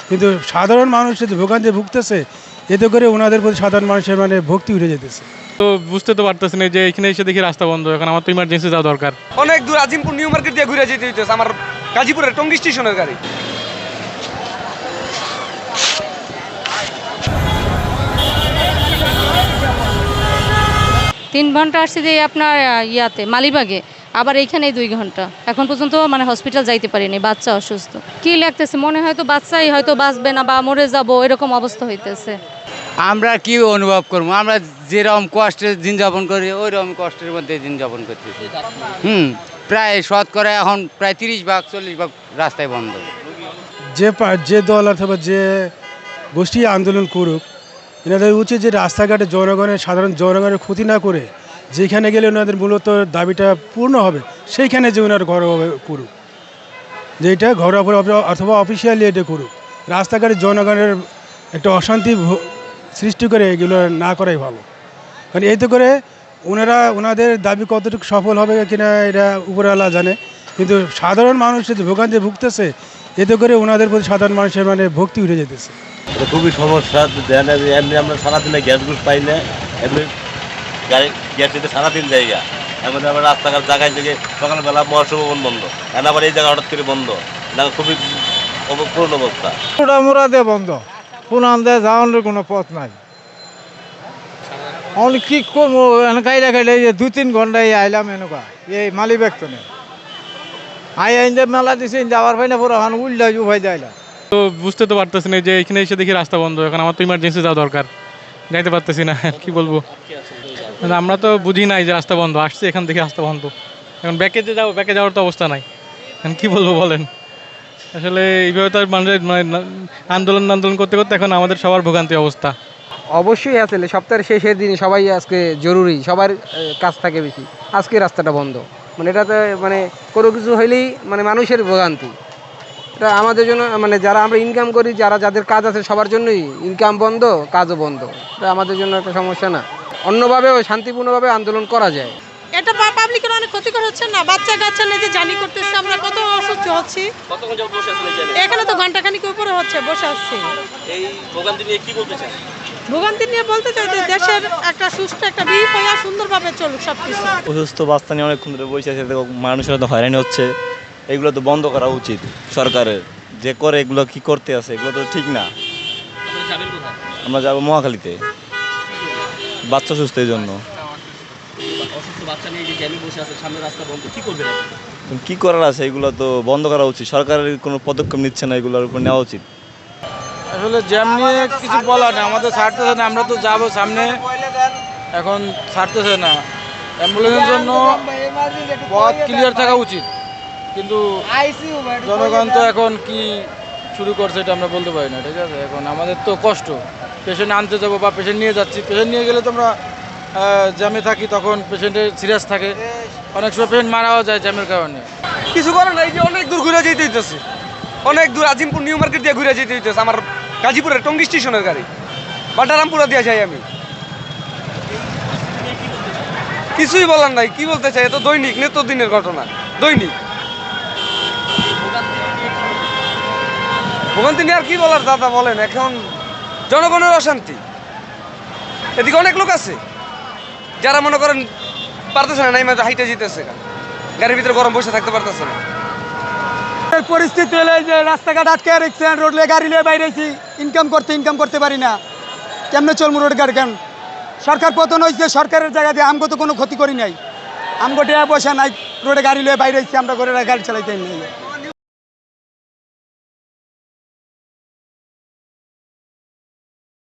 কিন্তু সাধারণ মানুষ যে ভোগান্তি ভুগতেছে, এতে করে ওনাদের প্রতি সাধারণ মানুষের মানে ভক্তি উঠে যেতেছে। তো বুঝতে তো পারতেছি না যে এখানে এসে দেখি রাস্তা বন্ধ, এখন আমার তো ইমার্জেন্সি যাওয়া দরকার। অনেক দূর আজিমপুর নিউ মার্কেট দিয়ে ঘুরে যেতে হইতেছে আমার, গাজীপুরের টঙ্গী স্টেশনের গাড়ি। তিন ঘন্টা আসছি যে আপনার ইয়াতে মালিবাগে, আবার এইখানেই 2 ঘন্টা। এখন পর্যন্ত মানে হসপিটাল যাইতে পারিনি, বাচ্চা অসুস্থ। কি লাগতেছে, মনে হয়তো বাচ্চাই হয়তো বাঁচবে না বা মরে যাব, এরকম অবস্থা হইতেছে। আমরা কি অনুভব করবো, আমরা যেরকম কষ্টের দিন যাপন করি ওই রকম কষ্টের মধ্যে দিন যাপন করতেছি। প্রায় শতকরা এখন প্রায় 30-40 ভাগ রাস্তায় বন্ধ। যে দল অথবা যে গোষ্ঠী আন্দোলন করুক, এনাদের উচিত যে রাস্তাঘাটে জনগণের সাধারণ জনগণের ক্ষতি না করে যেখানে গেলে ওনাদের মূলত দাবিটা পূর্ণ হবে সেইখানে যে ওনার ঘরোয়াভাবে করুক, যে এটা ঘরোয়া অথবা অফিসিয়ালি এটা করুক। রাস্তাঘাটে জনগণের একটা অশান্তি সৃষ্টি করে এগুলো না করাই ভালো, কারণ এতে করে ওনাদের দাবি কতটুকু সফল হবে কিনা এটা উপরওয়ালা জানে। কিন্তু সাধারণ মানুষ যে ভোগান্তি ভুগতেছে, এতে করে ওনাদের প্রতি সাধারণ মানুষের মানে ভক্তি উঠে যেতেছে। এটা খুবই সমস্যা। এমনি আমরা সারাদিনে গ্যাস গুস পাই না, এমনি গাড়ি গ্যাস দিতে সারাদিন জায়গা। এমন আবার রাস্তাঘাট জায়গায় থেকে সকালবেলা মহাসভবন বন্ধ, এখন আবার এই জায়গা হঠাৎ করে বন্ধ, এটা খুবই করুণ অবস্থা। মোড়াতে বন্ধ, পুনান্দে যাওয়ানোর কোনো পথ নাই। আমি কি করবো, খাইলে 2-3 ঘন্টায় আইলাম এনেকা এই মালিবাগ তো নেই আইন মেলা দিছে যাওয়ার পাই না, পুরো এখন উল্টা উভয় যাইলাম। তো বুঝতে তো পারতেছি না যে এখানে এসে দেখি রাস্তা বন্ধ, এখন আমার তো ইমার্জেন্সি যাওয়া দরকার, যাইতে পারতেছি না। কি বলবো, আমরা তো বুঝি নাই যে রাস্তা বন্ধ, আসছি এখান থেকে রাস্তা বন্ধ, এখন ব্যাকে যাওয়ার তো অবস্থা নাই। এখন কি বলবো বলেন, আসলে এইভাবে তো মানুষের মানে আন্দোলন করতে করতে এখন আমাদের সবার ভোগান্তি অবস্থা। অবশ্যই আসলে সপ্তাহের শেষের দিন সবাই আজকে জরুরি, সবার কাজ থাকে বেশি। আজকে রাস্তাটা বন্ধ, মানে এটাতে মানে কোনো কিছু হইলেই মানে মানুষের ভোগান্তি। এটা আমাদের জন্য মানে যারা আমরা ইনকাম করি, যাদের কাজ আছে সবার জন্যই ইনকাম বন্ধ, কাজও বন্ধ। এটা আমাদের জন্য একটা সমস্যা না, অন্যভাবেও শান্তিপূর্ণভাবে আন্দোলন করা যায়। এটা পাবলিকের অনেক ক্ষতিকর হচ্ছে না, বাচ্চা কাচ্চা নিয়ে যে জার্নি করতেছে, আমরা কত অসুস্থ হচ্ছি। এখানে তো ঘন্টাখানিক উপরে হচ্ছে, বসে আসছি। এই ভোগান্তি নিয়ে কি বলতে চাই? ভোগান্তি নিয়ে বলতে চাই যে দেশের একটা সুস্থ একটা বিপয়া সুন্দরভাবে চলুক সবকিছু। অসুস্থ বাচ্চা নিয়ে অনেকক্ষণ ধরে বসে আছে, মানুষেরা তো হয়রানি হচ্ছে। এগুলো তো বন্ধ করা উচিত সরকারের, যে করে এগুলো কি করতে আছে, এগুলো তো ঠিক না। আমরা যাবো মহাখালীতে, বাচ্চা সুস্থ এই জন্য। কি করার আছে, এগুলো তো বন্ধ করা উচিত, সরকারের কোনো পদক্ষেপ নিচ্ছে না, এগুলোর উপর নেওয়া উচিত। আসলে জ্যাম নিয়ে কিছু বলার না, আমাদের ছাড়তেছে না, আমরা তো যাবো সামনে, এখন ছাড়তেছে না। অ্যাম্বুলেন্সের জন্য পথ ক্লিয়ার থাকা উচিত, কিন্তু জনগণ তো এখন কি শুরু করছে এটা আমরা বলতে পারি না। ঠিক আছে, এখন আমাদের তো কষ্ট, পেশেন্ট আনতে যাবো বা পেশেন্ট নিয়ে যাচ্ছি, পেশেন্ট নিয়ে গেলে তো আমরা জ্যামে থাকি, তখন পেশেন্টের সিরিয়াস থাকে, অনেক সময় পেশেন্ট মারাও যায় জ্যামের কারণে। কিছু করে নাই যে অনেক দূর ঘুরে যেতে হইতেছে, অনেক দূর আজিমপুর নিউ মার্কেট দিয়ে ঘুরে যেতে হইতেছে আমার, গাজীপুরের টঙ্গী স্টেশনের গাড়ি। বাটারামপুরা দিয়ে যাই আমি, কিছুই বলার নাই। কি বলতে চাই, এত দৈনিক নিত্যদিনের ঘটনা, দৈনিক ভোগান্তি নিয়ে আর কি বলার দাদা বলেন। এখন জনগণের অশান্তি, এদিকে অনেক লোক আছে যারা মনে করেন পারতেছে না, নাইমা হাইটে যেতেছে, গাড়ির ভিতরে গরম বসে থাকতে পারতেছে না। পরিস্থিতি হলে যে রাস্তাঘাট আটকে রেখেছেন, রোড লিয়ে গাড়ি লিয়ে বাইরেছি, ইনকাম করতে পারি না, কেমনে চলবো রোড গাড়ি? কেন সরকার পতন হয়েছে, সরকারের জায়গা দিয়ে আমগো তো কোনো ক্ষতি করি নাই, আমগো টিয়া পয়সা নাই, রোডে গাড়ি লিয়ে বাইরেছি, আমরা করে গাড়ি চালাইতে নেই।